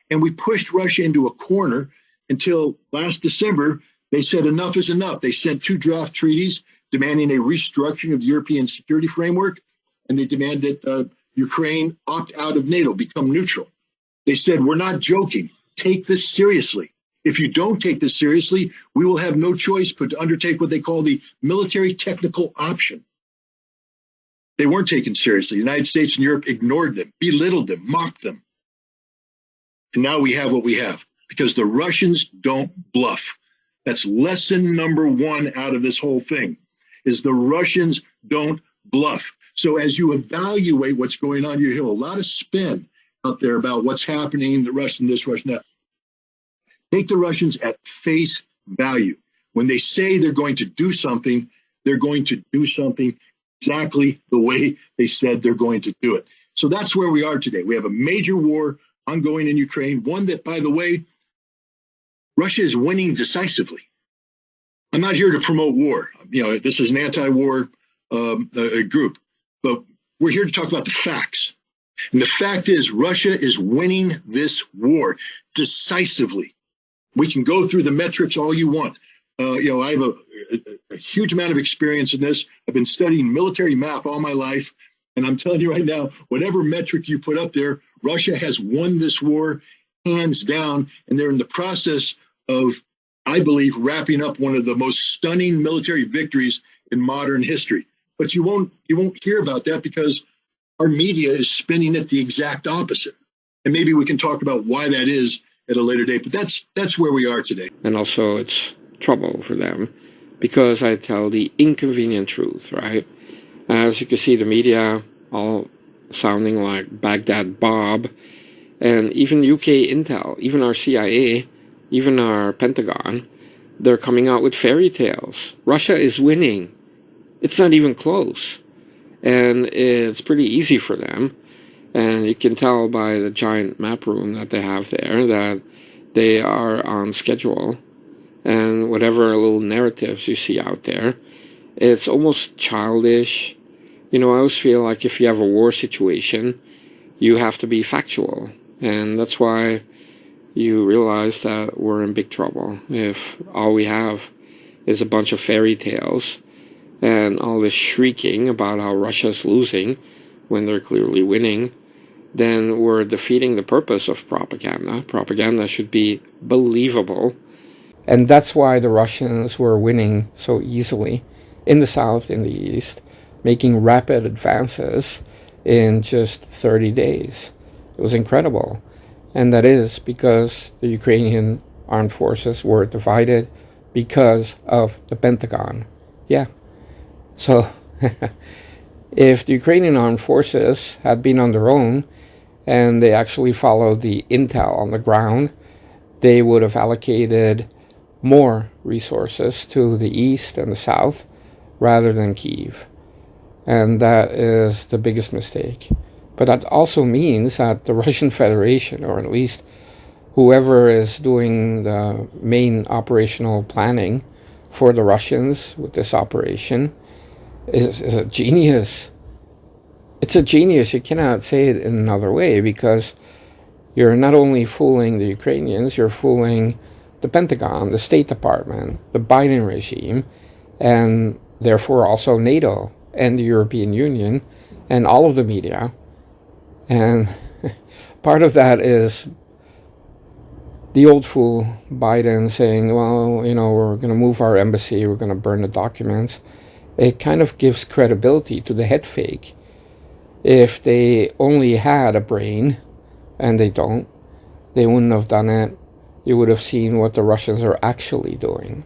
And we pushed Russia into a corner until last December. They said enough is enough. They sent 2 draft treaties demanding a restructuring of the European security framework, and they demand that Ukraine opt out of NATO, become neutral. They said, we're not joking. Take this seriously. If you don't take this seriously, we will have no choice but to undertake what they call the military technical option. They weren't taken seriously. The United States and Europe ignored them, belittled them, mocked them. And now we have what we have because the Russians don't bluff. That's lesson number 1 out of this whole thing, is the Russians don't bluff. So as you evaluate what's going on, you hear a lot of spin out there about what's happening, the Russian this, Russian that. Take the Russians at face value. When they say they're going to do something, they're going to do something exactly the way they said they're going to do it. So that's where we are today. We have a major war ongoing in Ukraine, one that, by the way, Russia is winning decisively. I'm not here to promote war. This is an anti-war group, but we're here to talk about the facts. And the fact is, Russia is winning this war decisively. We can go through the metrics all you want. I have a huge amount of experience in this. I've been studying military math all my life. And I'm telling you right now, whatever metric you put up there, Russia has won this war hands down. And they're in the process of, I believe, wrapping up one of the most stunning military victories in modern history. But you won't hear about that because our media is spinning it the exact opposite. And maybe we can talk about why that is at a later date. But that's where we are today. And also it's trouble for them because I tell the inconvenient truth, right? As you can see, the media all sounding like Baghdad Bob, and even UK Intel, even our CIA, even our Pentagon, they're coming out with fairy tales. Russia is winning. It's not even close. And it's pretty easy for them. And you can tell by the giant map room that they have there that they are on schedule. And whatever little narratives you see out there, it's almost childish. I always feel like if you have a war situation, you have to be factual. And that's why you realize that we're in big trouble. If all we have is a bunch of fairy tales and all this shrieking about how Russia's losing when they're clearly winning, then we're defeating the purpose of propaganda. Propaganda should be believable. And that's why the Russians were winning so easily in the south, in the east, making rapid advances in just 30 days. It was incredible. And that is because the Ukrainian armed forces were divided because of the Pentagon. Yeah. So if the Ukrainian armed forces had been on their own and they actually followed the intel on the ground, they would have allocated more resources to the east and the south rather than Kyiv. And that is the biggest mistake. But that also means that the Russian Federation, or at least whoever is doing the main operational planning for the Russians with this operation, is a genius. It's a genius. You cannot say it in another way, because you're not only fooling the Ukrainians, you're fooling the Pentagon, the State Department, the Biden regime, and therefore also NATO and the European Union and all of the media. And part of that is the old fool Biden saying, well, we're going to move our embassy, we're going to burn the documents. It kind of gives credibility to the head fake. If they only had a brain, and they wouldn't have done it. You would have seen what the Russians are actually doing.